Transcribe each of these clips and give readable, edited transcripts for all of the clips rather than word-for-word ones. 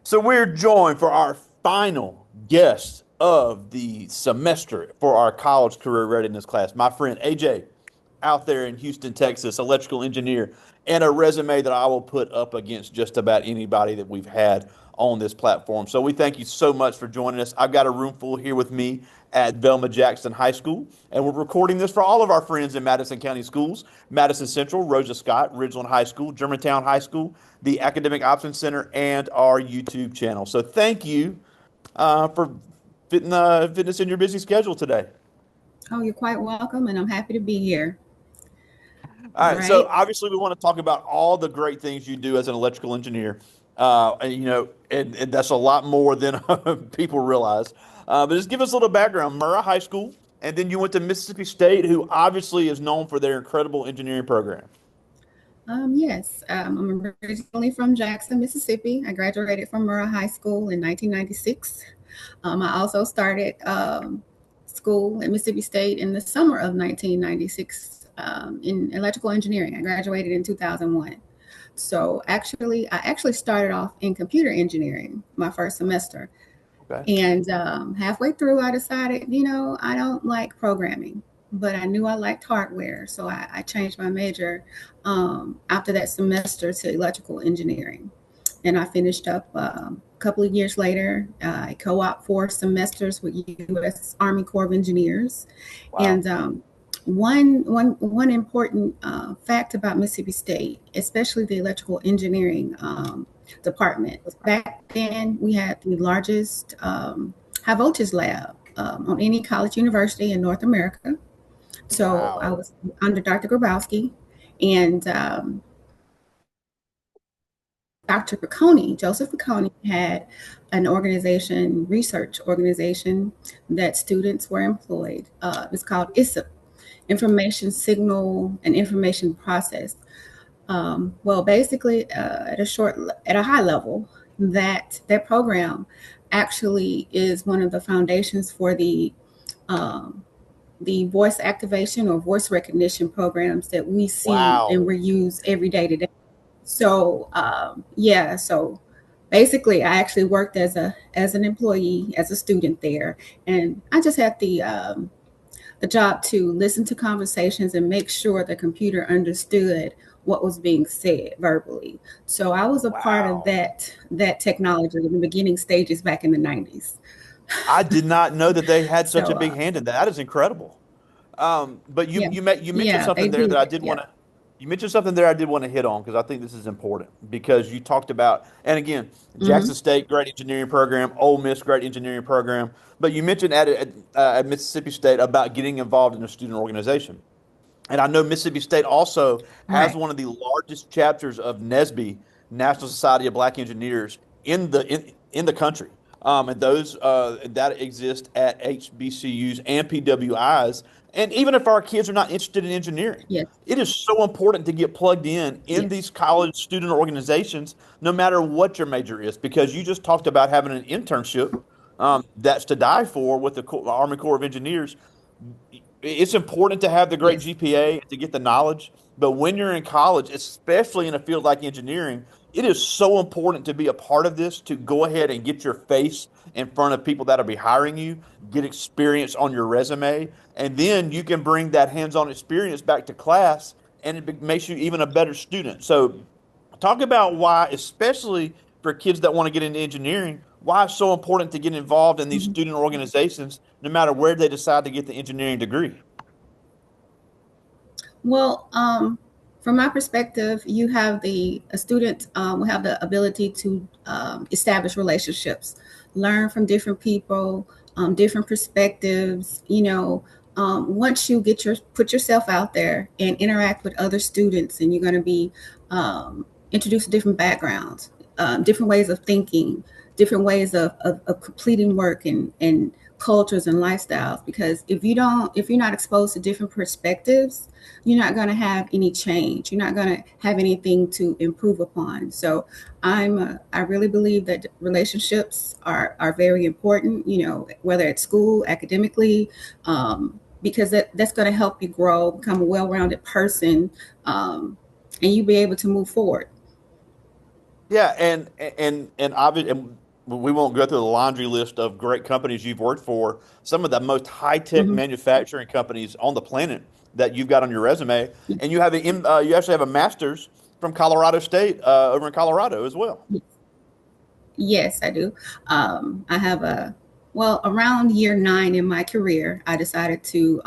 So we're joined for our final guest of the semester for our college career readiness class. My friend AJ out there in Houston, Texas, electrical engineer, and a resume that I will put up against just about anybody that we've had on this platform. So we thank you so much for joining us. I've got a room full here with me at Velma Jackson High School, and we're recording this for all of our friends in Madison County schools: Madison Central, Rosa Scott, Ridgeland High School, Germantown High School, the Academic Options Center, and our YouTube channel. So thank you for fitting us in your busy schedule today. Oh, you're quite welcome, and I'm happy to be here. All All right, so right. obviously we want to talk about all the great things you do as an electrical engineer. And that's a lot more than people realize. But just give us a little background. Murrah High School, and then you went to Mississippi State, who obviously is known for their incredible engineering program. Yes, I'm originally from Jackson, Mississippi. I graduated from Murrah High School in 1996. I also started school at Mississippi State in the summer of 1996 in electrical engineering. I graduated in 2001. So I actually started off in computer engineering my first semester. Okay. And halfway through, I decided, I don't like programming, but I knew I liked hardware. So I changed my major after that semester to electrical engineering. And I finished up a couple of years later. I co op 4 semesters with U.S. Army Corps of Engineers. Wow. And one important fact about Mississippi State, especially the electrical engineering department, was back then we had the largest high voltage lab on any college university in North America. So I Wow. was under Dr. Grabowski, and Dr. Piccone, Joseph Piccone, had an organization, research organization, that students were employed. It was called ISIP, Information Signal and Information Process. Well, basically, at a high level, that program actually is one of the foundations for um, the voice activation or voice recognition programs that we see and Wow. we use every day today. So yeah, so basically, I actually worked as an employee, as a student there, and I just had the job to listen to conversations and make sure the computer understood what was being said verbally. So I was a part of Wow. that technology in the beginning stages back in the 90s. I did not know that they had such a So big hand in that. That is incredible. But yeah, you mentioned yeah, they something there do. that I did Yeah. want to you mentioned something there I did want to hit on because I think this is important because you talked about, and again, Hmm. Jackson State, great engineering program, Ole Miss, great engineering program, but you mentioned at Mississippi State about getting involved in a student organization. And I know Mississippi State also has Right. one of the largest chapters of NSBE, National Society of Black Engineers, in the country. And those that exist at HBCUs and PWIs. And even if our kids are not interested in engineering, Yes. it is so important to get plugged in Yes. these college student organizations, no matter what your major is, because you just talked about having an internship that's to die for with the Army Corps of Engineers. It's important to have the great Yes. GPA to get the knowledge, but when you're in college, especially in a field like engineering, it is so important to be a part of this, to go ahead and get your face in front of people that'll be hiring you, get experience on your resume, and then you can bring that hands-on experience back to class, and makes you even a better student. So talk about why, especially for kids that want to get into engineering, why it's so important to get involved in these Mhm. student organizations, no matter where they decide to get the engineering degree. Well, from my perspective, you have a student will have the ability to establish relationships, learn from different people, different perspectives. Once you put yourself out there and interact with other students, and you're going to be introduced to different backgrounds, different ways of thinking, different ways of completing work and cultures and lifestyles. Because if you're not exposed to different perspectives, you're not going to have any change. You're not going to have anything to improve upon. So I really believe that relationships are very important, whether at school, academically, because that's going to help you grow, become a well-rounded person, and you be able to move forward. Yeah, and obviously, and we won't go through the laundry list of great companies you've worked for. Some of the most high-tech Hmm. manufacturing companies on the planet that you've got on your resume, and you actually have a master's from Colorado State over in Colorado as well. Yes, I do. I have well, around year 9 in my career, I decided to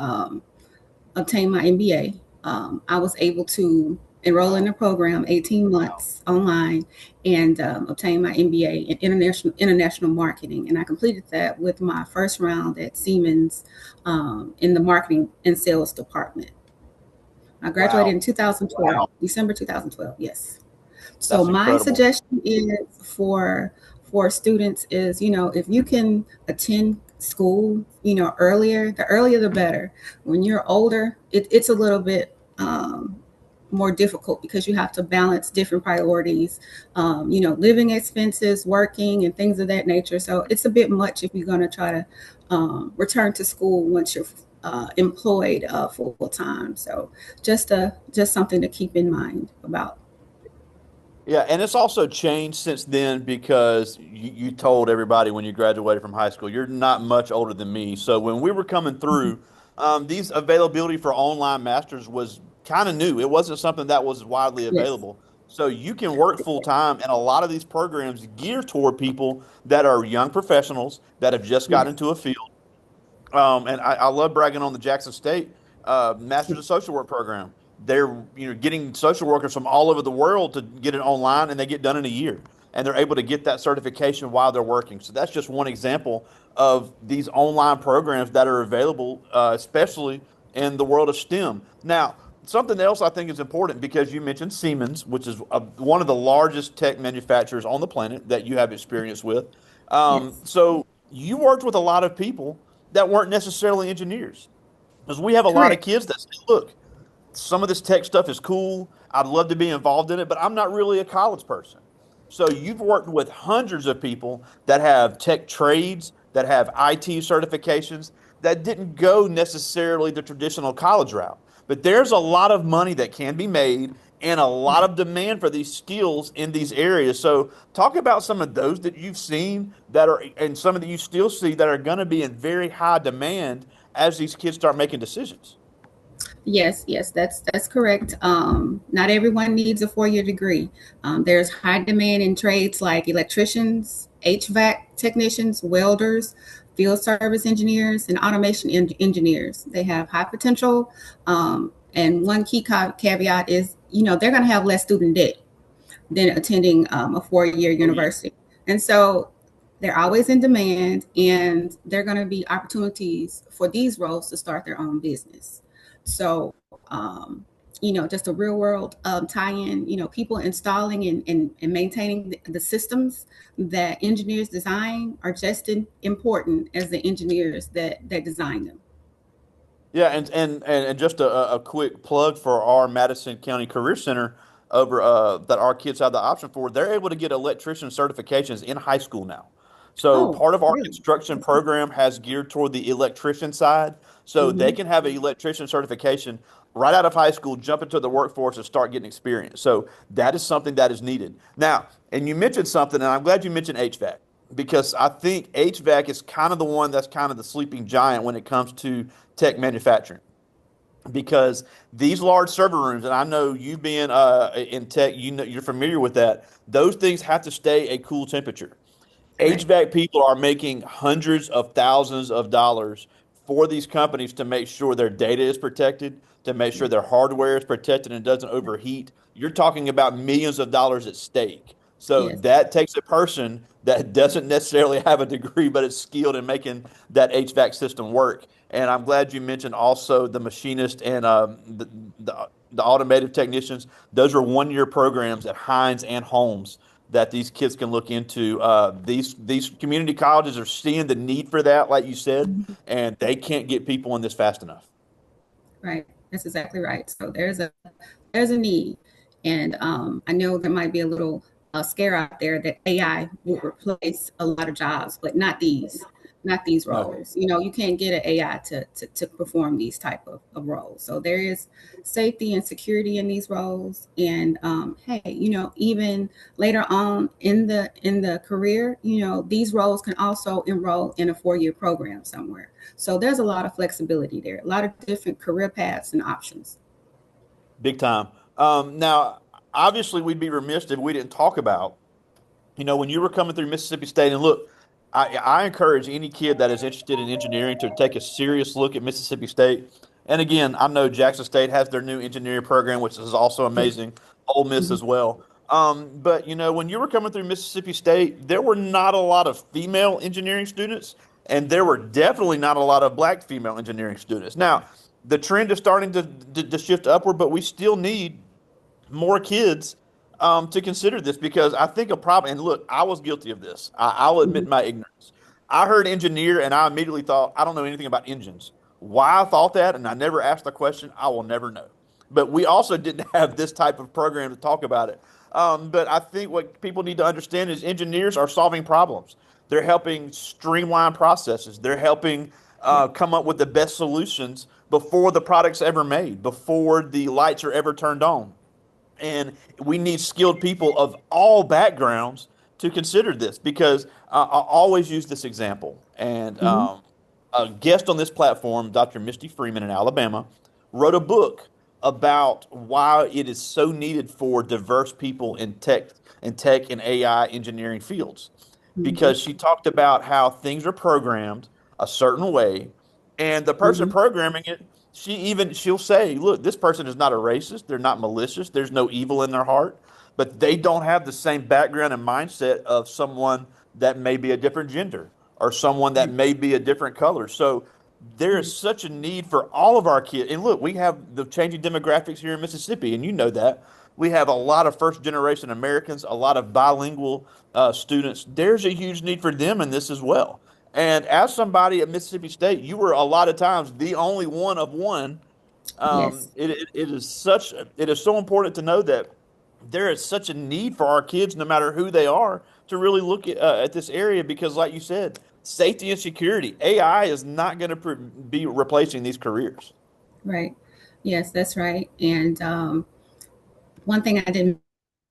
obtain my MBA. I was able to enroll in the program 18 months online and obtain my MBA in international marketing. And I completed that with my first round at Siemens in the marketing and sales department. I graduated Wow, in 2012, December 2012. Yes. So that's my incredible. suggestion is for students is, if you can attend school, earlier, the earlier the better. When you're older, it's a little bit more difficult because you have to balance different priorities, living expenses, working, and things of that nature. So it's a bit much if you're going to try to return to school once you're employed full time. So just something to keep in mind about. Yeah, and it's also changed since then because you told everybody when you graduated from high school, you're not much older than me. So when we were coming through, these availability for online masters was kind of new. It wasn't something that was widely Yes. available. So you can work full time, and a lot of these programs gear toward people that are young professionals that have just got Yes. into a field. And I love bragging on the Jackson State Masters of Social Work program. They're getting social workers from all over the world to get it online, and they get done in a year, and they're able to get that certification while they're working. So that's just one example of these online programs that are available, especially in the world of STEM. Now, something else I think is important because you mentioned Siemens, which is one of the largest tech manufacturers on the planet that you have experience with. Yes. So you worked with a lot of people that weren't necessarily engineers. Because we have a lot of Correct. kids that say, look, some of this tech stuff is cool. I'd love to be involved in it, but I'm not really a college person. So you've worked with hundreds of people that have tech trades, that have IT certifications, that didn't go necessarily the traditional college route. But there's a lot of money that can be made and a lot Right. of demand for these skills in these areas. So talk about some of those that you've seen that are, and some of that you still see that are going to be in very high demand as these kids start making decisions. Yes, yes, that's correct. Not everyone needs a 4-year degree. There's high demand in trades like electricians, HVAC technicians, welders, field service engineers, and automation engineers. They have high potential. And one key caveat is, they're going to have less student debt than attending a 4-year Oh, yeah. university. And so they're always in demand, and there are going to be opportunities for these roles to start their own business. So, just a real world tie-in, people installing and maintaining the systems that engineers design are just as important as the engineers that design them. Yeah, and just a quick plug for our Madison County Career Center over that our kids have the option for. They're able to get electrician certifications in high school now. So Oh, part of our really? construction program has geared toward the electrician side, so they Mm-hmm. can have an electrician certification right out of high school, jump into the workforce, and start getting experience. So that is something that is needed now. And you mentioned something, and I'm glad you mentioned HVAC because I think HVAC is kind of the one that's kind of the sleeping giant when it comes to tech manufacturing because these large server rooms, and I know you being in tech, you're familiar with that. Those things have to stay a cool temperature. Correct. HVAC people are making hundreds of thousands of dollars for these companies to make sure their data is protected, to make sure Yes. their hardware is protected and doesn't overheat. You're talking about millions of dollars at stake. So Yes. that takes a person that doesn't necessarily have a degree, but is skilled in making that HVAC system work. And I'm glad you mentioned also the machinist and the automotive technicians. Those are 1 year programs at Heinz and Holmes that these kids can look into. These community colleges are seeing the need for that, like you said, Mhm. and they can't get people in this fast enough. Right. That's exactly right. So there's a need, and I know there might be a little scare out there that AI will replace a lot of jobs, but not these. not these No. roles. You know, you can't get an AI to perform these type of roles. So there is safety and security in these roles. And hey, you know, even later on in the career, you know, these roles can also enroll in a 4-year program somewhere. So there's a lot of flexibility there, a lot of different career paths and options. Big time. Now, obviously, we'd be remiss if we didn't talk about, when you were coming through Mississippi State, and look, I encourage any kid that is interested in engineering to take a serious look at Mississippi State. And again, I know Jackson State has their new engineering program, which is also Yes. amazing. Ole Miss Mhm. as well. But when you were coming through Mississippi State, there were not a lot of female engineering students, and there were definitely not a lot of black female engineering students. Now, the trend is starting to shift upward, but we still need more kids to consider this because I think a problem, and look, I was guilty of this. I'll Mhm. admit my ignorance. I heard engineer and I immediately thought, I don't know anything about engines. Why I thought that and I never asked the question, I will never know. But we also didn't have this type of program to talk about it. But I think what people need to understand is engineers are solving problems. They're helping streamline processes. They're helping Yeah. come up with the best solutions before the product's ever made, before the lights are ever turned on. And we need skilled people of all backgrounds to consider this because I always use this example. And Mhm. a guest on this platform, Dr. Misty Freeman in Alabama, wrote a book about why it is so needed for diverse people in tech and AI engineering fields. Mhm. Because she talked about how things are programmed a certain way, and the person Mhm. programming it, she'll say, "Look, this person is not a racist. They're not malicious. There's no evil in their heart, but they don't have the same background and mindset of someone that may be a different gender or someone that Right. may be a different color." So there Right. is such a need for all of our kids. And look, we have the changing demographics here in Mississippi, and you know that. We have a lot of first generation Americans, a lot of bilingual students. There's a huge need for them in this as well. And as somebody at Mississippi State, you were a lot of times the only one of one. Yes. It is so important to know that there is such a need for our kids, no matter who they are, to really look at this area because, like you said, safety and security. AI is not going to be replacing these careers. Right. Yes, that's right. And one thing I didn't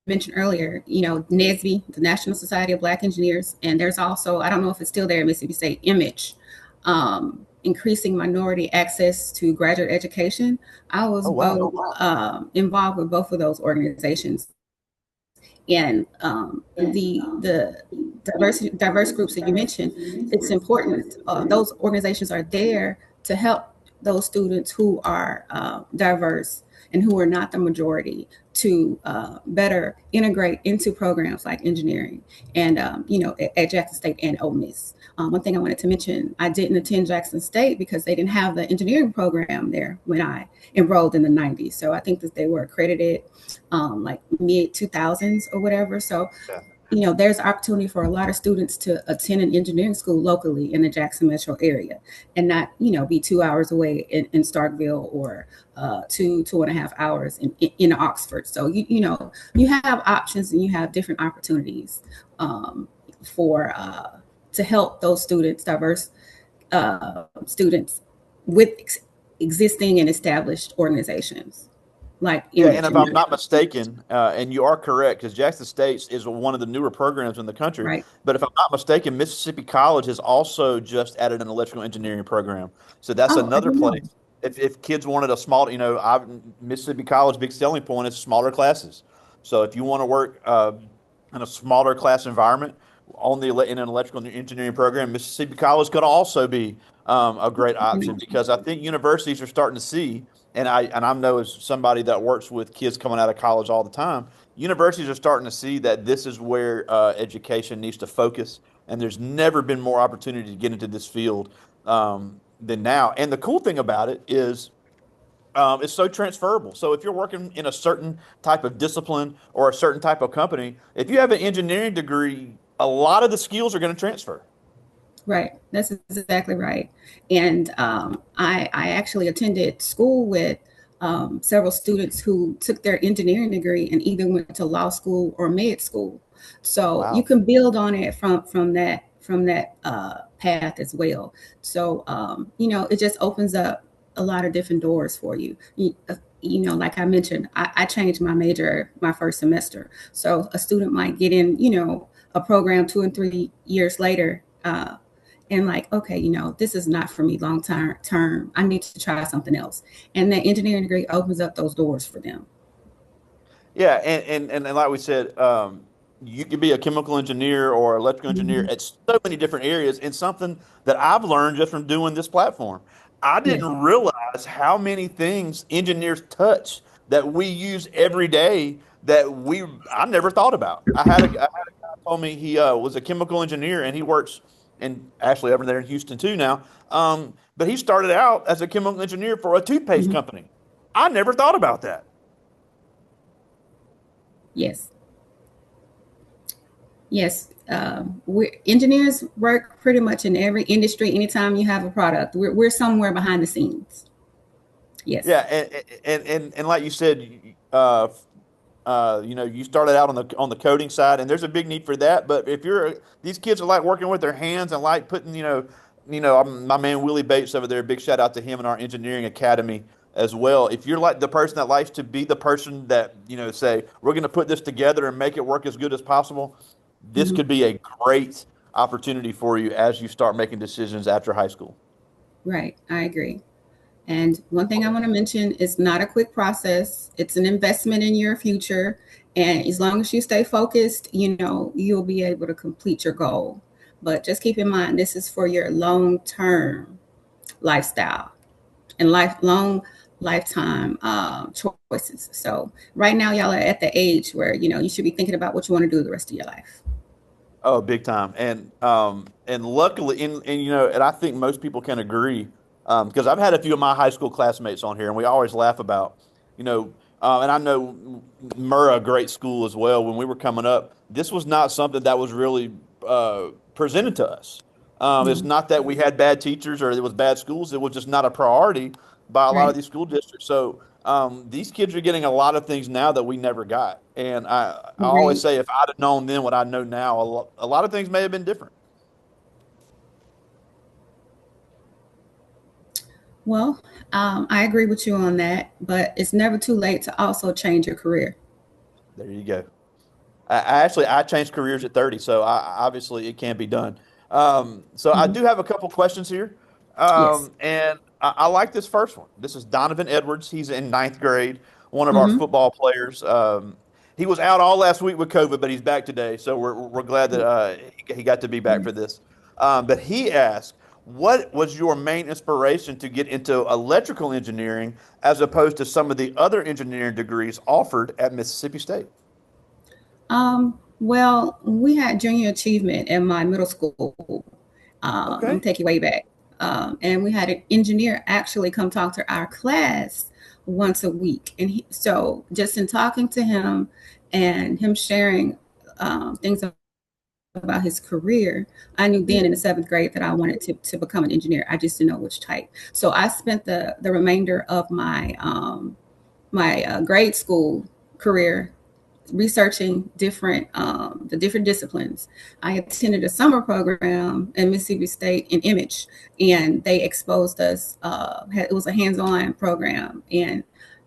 mention earlier, you know, NSBE, the National Society of Black Engineers, and there's also, I don't know if it's still there at Mississippi State, Image, increasing minority access to graduate education. I was Oh wow! both involved with both of those organizations, and the diverse groups that you mentioned, it's important. Those organizations are there to help those students who are diverse and who are not the majority to better integrate into programs like engineering and you know at Jackson State and Ole Miss. One thing I wanted to mention, I didn't attend Jackson State because they didn't have the engineering program there when I enrolled in the 90s. So I think that they were accredited like mid 2000s or whatever. So, Yeah. you know, there's opportunity for a lot of students to attend an engineering school locally in the Jackson metro area and not, you know, be 2 hours away in Starkville or 2.5 hours in Oxford. So, you know, you have options and you have different opportunities for to help those students, diverse students with existing and established organizations like Yeah, and Image if and I'm not mistaken, and you are correct, because Jackson State is one of the newer programs in the country. right. But if I'm not mistaken, Mississippi College has also just added an electrical engineering program. So that's Oh, I another didn't know. place. If kids wanted a small, Mississippi College big selling point is smaller classes. So if you want to work in a smaller class environment in an electrical engineering program, Mississippi College could also be a great option because I think universities are starting to see and I know as somebody that works with kids coming out of college all the time, universities are starting to see that this is where education needs to focus, and there's never been more opportunity to get into this field than now. And the cool thing about it is it's so transferable. So if you're working in a certain type of discipline or a certain type of company, if you have an engineering degree, a lot of the skills are going to transfer. Right. That's exactly right. And I actually attended school with several students who took their engineering degree and either went to law school or med school. So you Wow. can build on it from that from that path as well. So it just opens up a lot of different doors for you. Like I mentioned, I changed my major my first semester. So a student might get in, a program 2 and 3 years later, and like, okay, this is not for me long term. I need to try something else. And the engineering degree opens up those doors for them. Yeah, and like we said, you could be a chemical engineer or electrical engineer Mhm. at so many different areas. And something that I've learned just from doing this platform, I Yes. didn't realize how many things engineers touch that we use every day that I never thought about. I had a guy told me he was a chemical engineer and he works in actually over there in Houston too now. But he started out as a chemical engineer for a toothpaste Mhm. company. I never thought about that. Yes. Yes. We engineers work pretty much in every industry. Anytime you have a product, we're somewhere behind the scenes. Yeah, Yes. and like you said, you started out on the coding side, and there's a big need for that. But if these kids are like working with their hands and like putting, my man Willie Bates over there, big shout out to him and our engineering academy as well. If you're like the person that likes to be the person that, say, we're going to put this together and make it work as good as possible, this Hmm. could be a great opportunity for you as you start making decisions after high school. Right. I agree. And one thing I want to mention is not a quick process. It's an investment in your future. And as long as you stay focused, you'll be able to complete your goal. But just keep in mind, this is for your long term lifestyle and lifelong lifetime choices. So right now, y'all are at the age where, you should be thinking about what you want to do the rest of your life. Oh, big time. And luckily and I think most people can agree because I've had a few of my high school classmates on here and we always laugh about, and I know Murrah, a great school as well, when we were coming up, this was not something that was really presented to us. It's No. not that we had bad teachers or it was bad schools, it was just not a priority by a lot of Right. these school districts. So these kids are getting a lot of things now that we never got. And I always Agreed. say if I'd have known then what I know now, a lot of things may have been different. Well, I agree with you on that, but it's never too late to also change your career. There you go. I changed careers at 30, so obviously it can be done. So I Hmm. do have a couple questions here. Yes. And I like this first one. This is Donovan Edwards. He's in ninth grade, one of our Hmm. football players. He was out all last week with COVID, but he's back today. So we're glad that he got to be back for this. But he asked, what was your main inspiration to get into electrical engineering as opposed to some of the other engineering degrees offered at Mississippi State? Well, we had junior achievement in my middle school. I'm Okay. take you way back. And we had an engineer actually come talk to our class once a week. And so just in talking to him and him sharing things about his career, I knew then in the seventh grade that I wanted to become an engineer. I just didn't know which type. So I spent the remainder of my grade school career researching the different disciplines. I attended a summer program at Mississippi State in image, and they exposed us. It was a hands-on program, and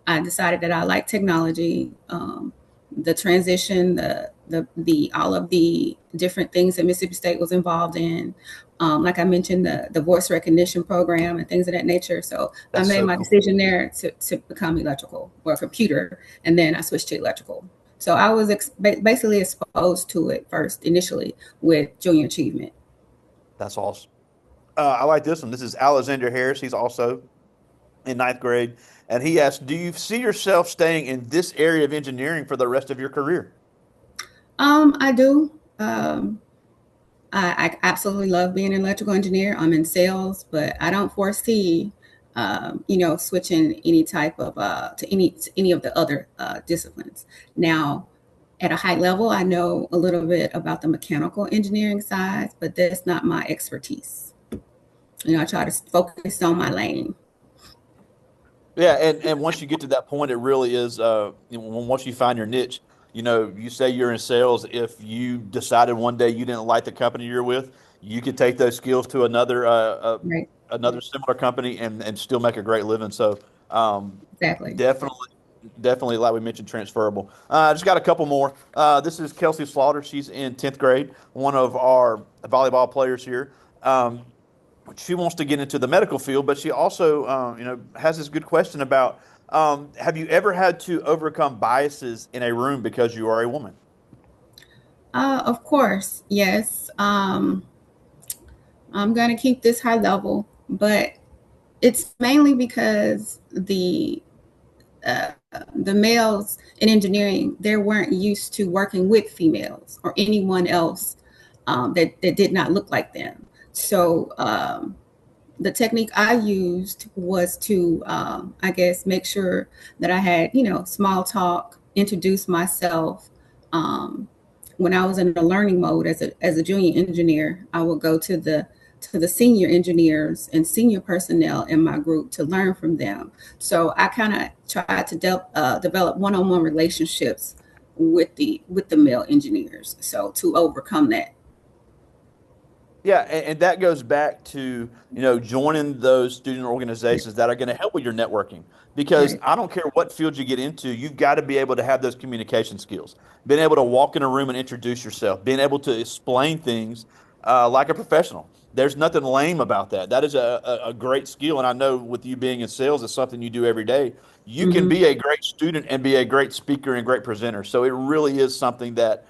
I decided that I like technology, the transition, the all of the different things that Mississippi State was involved in. Like I mentioned, the voice recognition program and things of that nature. So I That's made so my cool. decision there to become electrical or computer, and then I switched to electrical. So I was basically exposed to it first initially with junior achievement. That's awesome. I like this one. This is Alexander Harris. He's also in ninth grade. And he asked, do you see yourself staying in this area of engineering for the rest of your career? I do. I absolutely love being an electrical engineer. I'm in sales, but I don't foresee, switching any type of to any of the other disciplines. Now, at a high level, I know a little bit about the mechanical engineering side, but that's not my expertise. I try to focus on my lane. Yeah, and once you get to that point, it really is. Once you find your niche, you say you're in sales. If you decided one day you didn't like the company you're with, you could take those skills to Right. another similar company and still make a great living. So Exactly. definitely, definitely, like we mentioned, transferable. I just got a couple more. This is Kelsey Slaughter. She's in 10th grade, one of our volleyball players here. Um, she wants to get into the medical field, but she also, has this good question about, have you ever had to overcome biases in a room because you are a woman? Of course, yes. I'm going to keep this high level, but it's mainly because the males in engineering, they weren't used to working with females or anyone else that did not look like them. So the technique I used was to, I guess, make sure that I had, small talk, introduce myself. Um, when I was in the learning mode as a junior engineer, I would go to the senior engineers and senior personnel in my group to learn from them. So I kind of tried to develop one-on-one relationships with the male engineers. So to overcome that. Yeah, and that goes back to, joining those student organizations that are going to help with your networking. Because Right. I don't care what field you get into, you've got to be able to have those communication skills. Being able to walk in a room and introduce yourself, being able to explain things like a professional. There's nothing lame about that. That is a great skill. And I know with you being in sales, it's something you do every day. You can Mm-hmm. be a great student and be a great speaker and great presenter. So it really is something that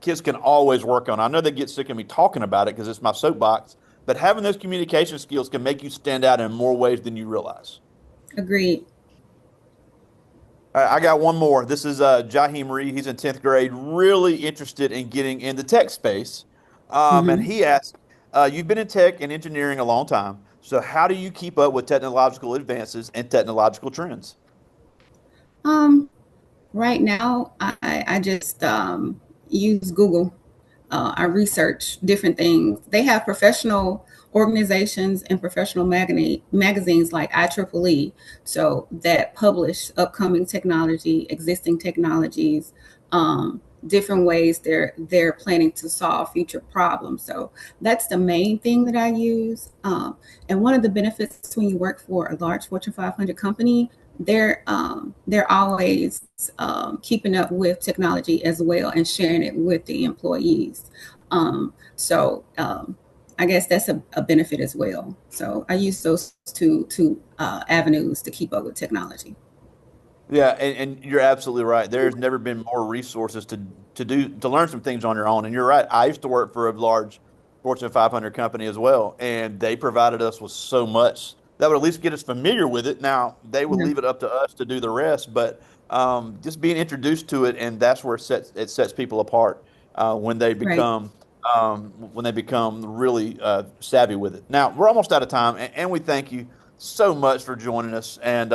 kids can always work on. I know they get sick of me talking about it because it's my soapbox, but having those communication skills can make you stand out in more ways than you realize. Agreed. All right, I got one more. This is Jaheim Reed. He's in 10th grade, really interested in getting in the tech space. And Mm-hmm. he asked, you've been in tech and engineering a long time. So how do you keep up with technological advances and technological trends? Um, right now, I just use Google. I research different things. They have professional organizations and professional magazines like IEEE, so that publish upcoming technology, existing technologies, different ways they're planning to solve future problems. So that's the main thing that I use. And one of the benefits when you work for a large Fortune 500 company, they're always keeping up with technology as well and sharing it with the employees. So I guess that's a benefit as well. So I use those two avenues to keep up with technology. Yeah, and you're absolutely right. There's never been more resources to learn some things on your own. And you're right. I used to work for a large Fortune 500 company as well, and they provided us with so much that would at least get us familiar with it. Now they would Yeah, leave it up to us to do the rest, but just being introduced to it, and that's where it sets people apart when they right. become really savvy with it. Now we're almost out of time, and we thank you so much for joining us. And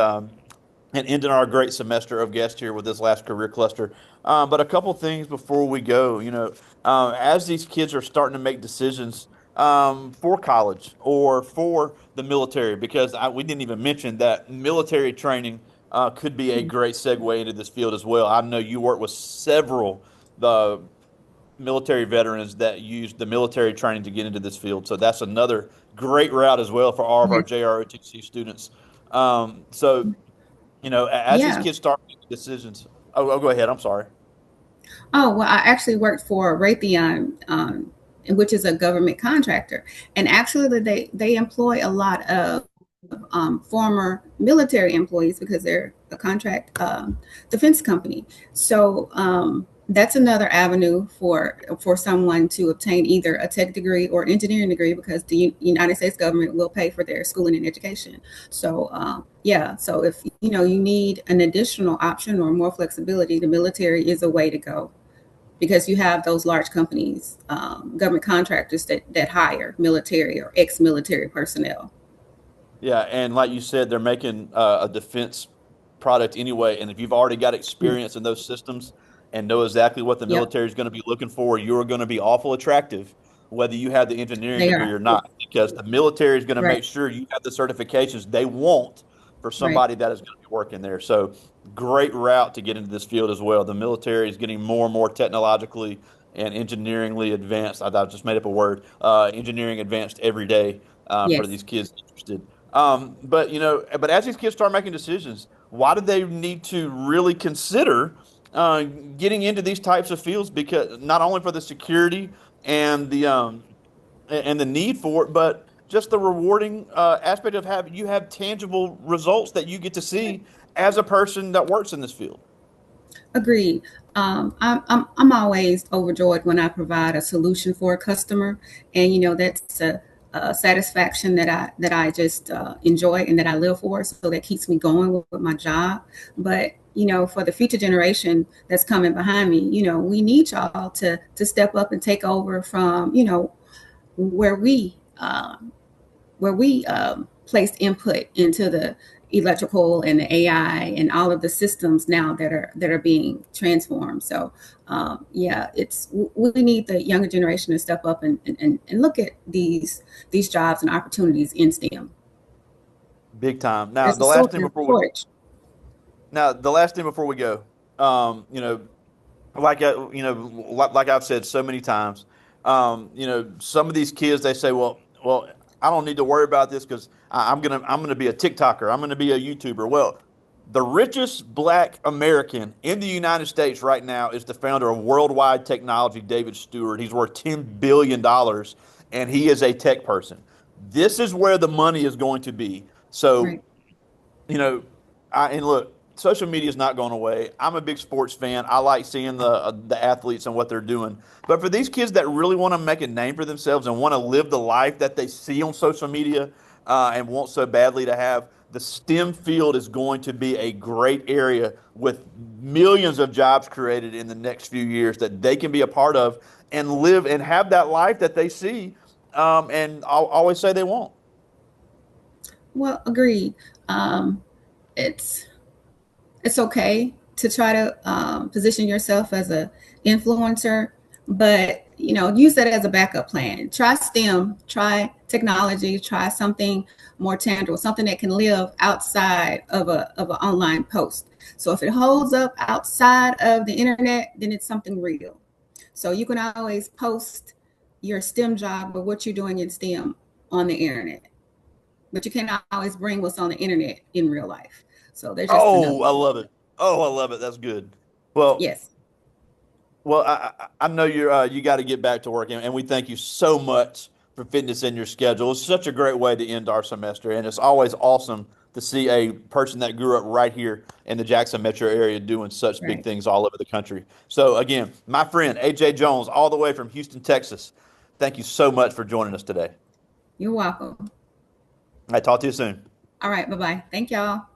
ending our great semester of guests here with this last career cluster. But a couple things before we go, as these kids are starting to make decisions for college or for the military, because we didn't even mention that military training could be a great segue into this field as well. I know you work with several the military veterans that use the military training to get into this field, so that's another great route as well for all of our Yeah. JROTC students. So as these Yeah. kids start making decisions. Go ahead. I'm sorry. Oh, well, I actually worked for Raytheon, which is a government contractor, and actually they employ a lot of former military employees because they're a contract defense company. So that's another avenue for someone to obtain either a tech degree or engineering degree because the United States government will pay for their schooling and education. So yeah, so if you need an additional option or more flexibility, the military is a way to go because you have those large companies, government contractors that hire military or ex-military personnel. Yeah, and like you said, they're making a defense product anyway. And if you've already got Yeah. experience in those systems and know exactly what the Yep. military is going to be looking for, you're going to be awful attractive, whether you have the engineering They degree are. or not, because the military is going to Right. make sure you have the certifications they want for Right. somebody that is going to be working there. So great route to get into this field as well. The military is getting more and more technologically and engineeringly advanced. I just made up a word. Engineering advanced every day for Yes. these kids interested. But but as these kids start making decisions, why do they need to really consider getting into these types of fields? Because not only for the security and the need for it, but just the rewarding aspect of having you have tangible results that you get to see as a person that works in this field. Agreed. I'm always overjoyed when I provide a solution for a customer, and that's a satisfaction that I just enjoy and that I live for. So that keeps me going with my job. But for the future generation that's coming behind me, we need y'all to step up and take over from where we placed input into the electrical and the AI and all of the systems now that are being transformed. So yeah, we need the younger generation to step up and look at these jobs and opportunities in STEM. Big time. Now, There's a the last thing before we shortage. now the last thing before we go, like I've said so many times, some of these kids they say, well, I don't need to worry about this because I'm gonna be a TikToker, I'm gonna be a YouTuber. Well, the richest Black American in the United States right now is the founder of Worldwide Technology, David Stewart. He's worth $10 billion, and he is a tech person. This is where the money is going to be. So Right. you know, and look, social media is not going away. I'm a big sports fan. I like seeing the athletes and what they're doing. But for these kids that really want to make a name for themselves and want to live the life that they see on social media and want so badly to have, the STEM field is going to be a great area with millions of jobs created in the next few years that they can be a part of and live and have that life that they see and I'll always say they want. Well, agreed. Um, it's it's okay to try to position yourself as a influencer, but use that as a backup plan. Try STEM, try technology, try something more tangible, something that can live outside of an online post. So if it holds up outside of the internet, then it's something real. So you can always post your STEM job or what you're doing in STEM on the internet, but you cannot always bring what's on the internet in real life. So there's just another. Oh, I love it. Oh, I love it. That's good. Well, Yes. well, I know you got to get back to work, and we thank you so much for fitting this in your schedule. It's such a great way to end our semester, and it's always awesome to see a person that grew up right here in the Jackson metro area doing such big Right. things all over the country. So again, my friend AJ Jones, all the way from Houston, Texas. Thank you so much for joining us today. You're welcome. I talk to you soon. All right. Bye bye. Thank y'all.